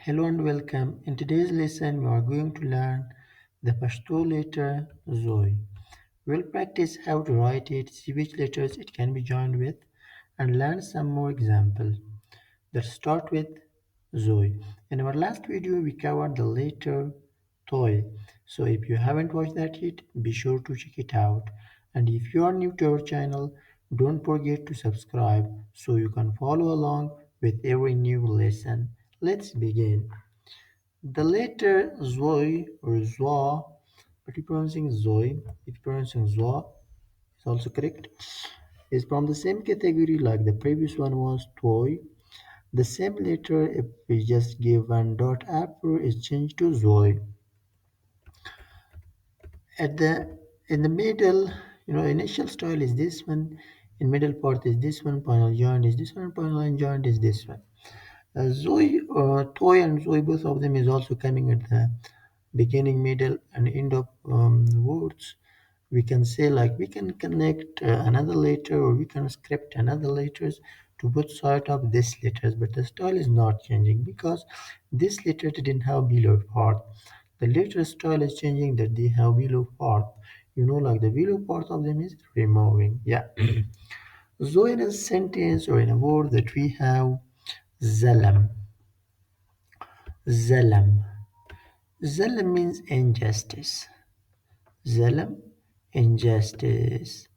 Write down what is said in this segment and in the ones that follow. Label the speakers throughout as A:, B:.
A: Hello and welcome. In today's lesson, we are going to learn the Pashto letter Zoi. We'll practice how to write it, see which letters it can be joined with, and learn some more examples. Let's start with Zoi. In our last video, we covered the letter Toi. So if you haven't watched that yet, be sure to check it out. And if you are new to our channel, don't forget to subscribe so you can follow along with every new lesson. Let's begin. The letter Zoi or Zwa, but you're pronouncing Zoi, if you're pronouncing Zwa, is also correct, is from the same category like the previous one was Toy. The same letter, if we just give one dot after, is changed to Zoi. At the in the middle, initial style is this one, in middle part is this one, final joint is this one, final line joint is this one. Zoe, Toy and Zoe, both of them is also coming at the beginning, middle, and end of words. We can say like we can connect another letter or we can script another letters to both side of this letters, but the style is not changing because this letter didn't have below part. The letter style is changing that they have below part. Like the below part of them is removing. Yeah. So in a sentence or in a word that we have Zalam. Zalam. Zalam means injustice. Zalam, injustice.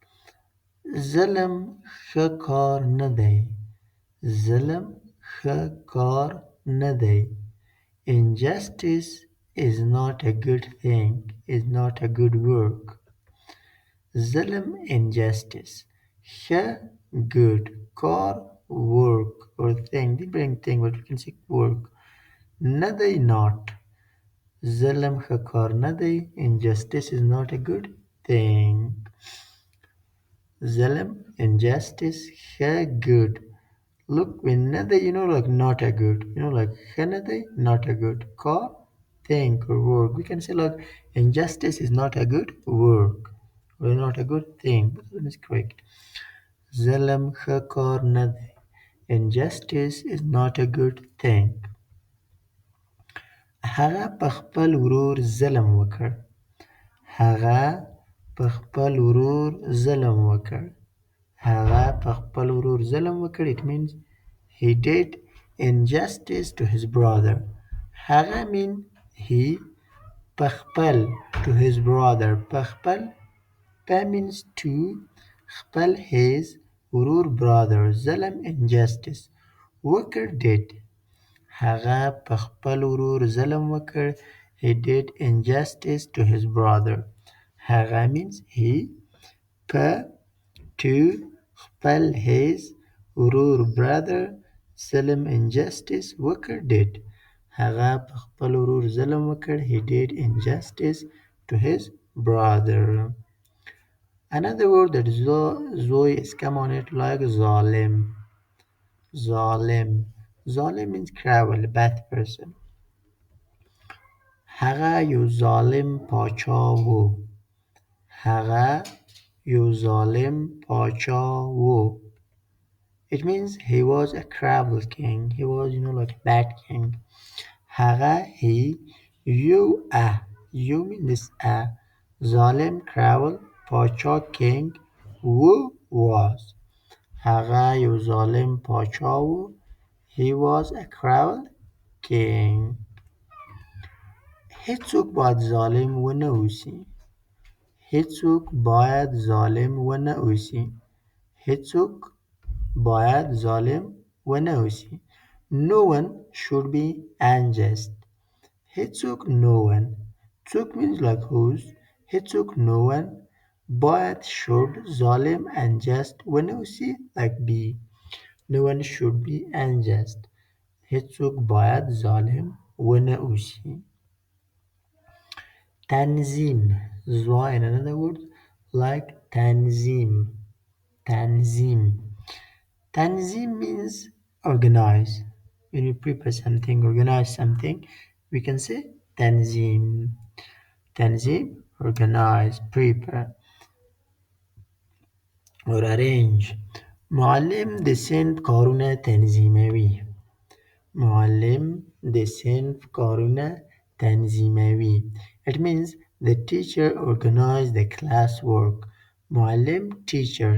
A: ظلم ښه کار نه دی. ظلم ښه کار نه دی. Injustice is not a good thing, is not a good work. ظلم, injustice. ښه, good. کار, work or thing. Different thing, but we can say work. نه دی, not. ظلم ښه کار نه دی. Injustice is not a good thing. Zalim, injustice, ښه, good. Look, when nada, like not a good. Like ښه نه دی, not a good. Kar, think or work. We can say like injustice is not a good work or not a good thing. But that is correct. Zalim ښه کار نه دی. Injustice is not a good thing. هغه په خپل ورور ظلم وکړ. هغه په خپل ورور ظلم وکړ. هغه په خپل ورور ظلم وکړ. It means he did injustice to his brother. هغه mean he. په خپل to his brother. په خپل په means to. خپل his ورور brother. ظلم injustice. وکړ did. هغه په خپل ورور ظلم وکړ. He did injustice to his brother. هغه means he. په to خپل his ورور brother ظلم injustice وکړ did. هغه په خپل ورور ظلم وکړ. He did injustice to his brother. Another word that Zoe is come on it like zalim. Zalim. Zalim means cruel, bad person. هغه یو ظالم پاچا و. هغه یو ظالم پاچا و. It means he was a cruel king. He was, like a bad king. هغه, he. You, you mean this ظالم, cruel. پاچا, king. و, was. هغه یو ظالم پاچا و. He was a cruel king. هیڅوک باید ظالم ونه اوسي. هیڅوک باید ظالم ونه اوسي. هیڅوک باید ظالم ونه اوسي. No one should be unjust. هیڅوک, no one. څوک means like whose. هیڅوک, no one. باید, should. ظالم, unjust. ونه اوسي like be. No one should be unjust. هیڅوک باید ظالم ونه اوسي. Tanzim. Zwa in another word like tanzim. Tanzim. Tanzim means organize. When we prepare something, organize something, we can say tanzim. Tanzim, organize, prepare or arrange. معلم د صنف کارونه تنظیموي. معلم د صنف کارونه تنظیموي. It means the teacher organizes the class work. معلم teacher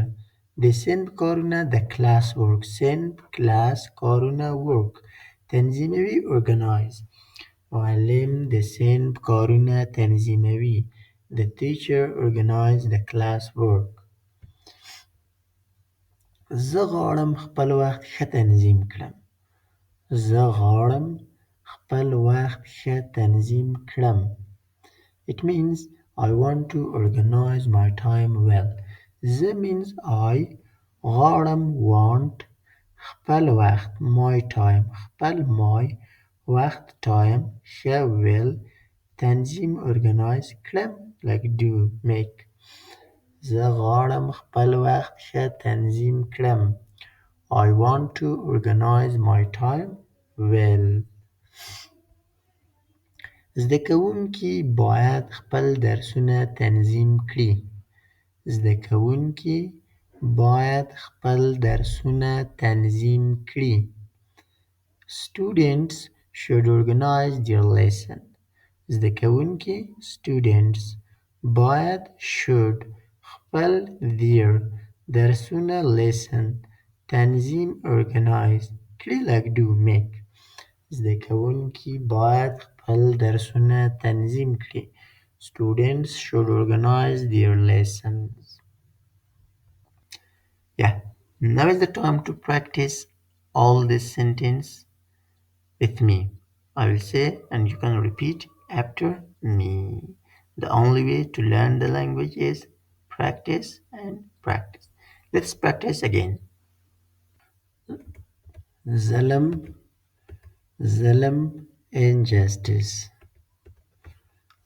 A: د صنف کارونه د class work. صنف class کارونه work تنظیموي organize. معلم د صنف کارونه تنظیموي. The teacher organizes the class work. زه غواړم خپل وخت ښه تنظیم کړم. زه غواړم خپل وخت ښه تنظیم کړم. It means I want to organize my time well. زه means I غواړم want خپل وخت my time خپل my وخت time ښه well تنظیم organize کړم like do make. زه غواړم خپل وخت ښه تنظیم کړم. I want to organize my time well. زده کوونکي باید خپل درسونه تنظیم کړي. زده کوونکي باید خپل درسونه تنظیم کړي. Students should organize their lesson. زده کوونکي students باید should خپل their درسونه lesson تنظیم organize کړي like do make. زده کوونکي باید خپل درسونه تنظیم کړي. Students should organize their lessons. Yeah, now is the time to practice all this sentence with me. I will say and you can repeat after me. The only way to learn the language is practice and practice. Let's practice again. ظلم ظلم injustice.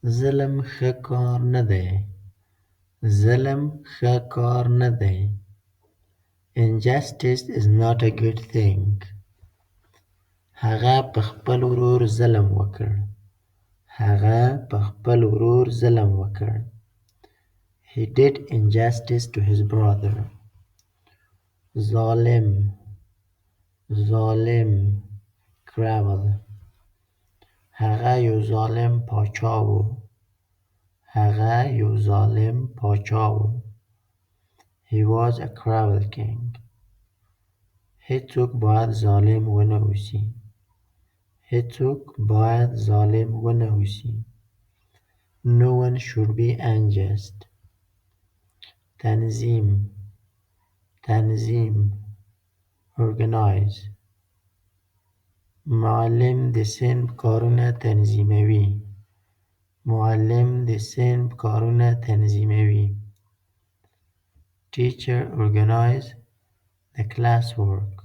A: ظلم ښه کار نه دی. ظلم ښه کار نه دی. Injustice is not a good thing. هغه په خپل ورور ظلم وکړ. هغه په خپل ورور ظلم وکړ. He did injustice to his brother. ظالم ظالم cruel. هغه یو ظالم پاچا و. هغه یو ظالم پاچا و. He was a cruel king. هیڅوک باید ظالم ونه اوسي. هیڅوک باید ظالم ونه اوسي. No one should be unjust. تنظیم تنظیم organize. معلم د صنف کارونه تنظیموي. معلم د صنف کارونه تنظیموي. Teacher organize the class work.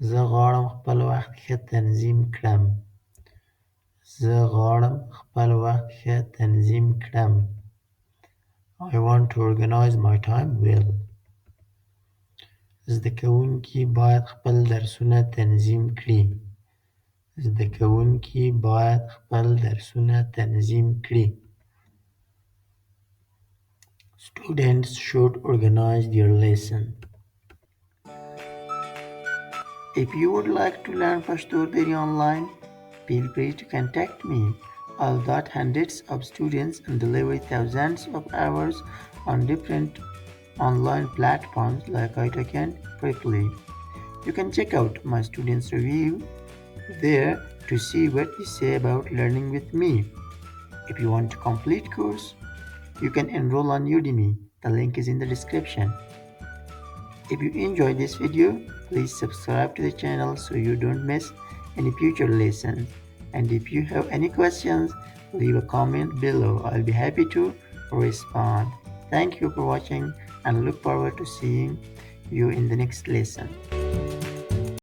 A: زه غواړم خپل وخت ښه تنظیم کړم. زه غواړم خپل وخت ښه تنظیم کړم. I want to organize my time well. زده کوونکي باید خپل درسونه تنظیم کړي. زده کوونکي باید خپل درسونه تنظیم کړي. Students should organize their lesson. If you would like to learn Pashto very online, feel free to contact me. I'll got hundreds of students and deliver thousands of hours on different online platforms like Itoken briefly. You can check out my students' review there to see what they say about learning with me. If you want a complete course, you can enroll on Udemy. The link is in the description. If you enjoyed this video, please subscribe to the channel so you don't miss any future lessons. And if you have any questions, leave a comment below. I'll be happy to respond. Thank you for watching and look forward to seeing you in the next lesson.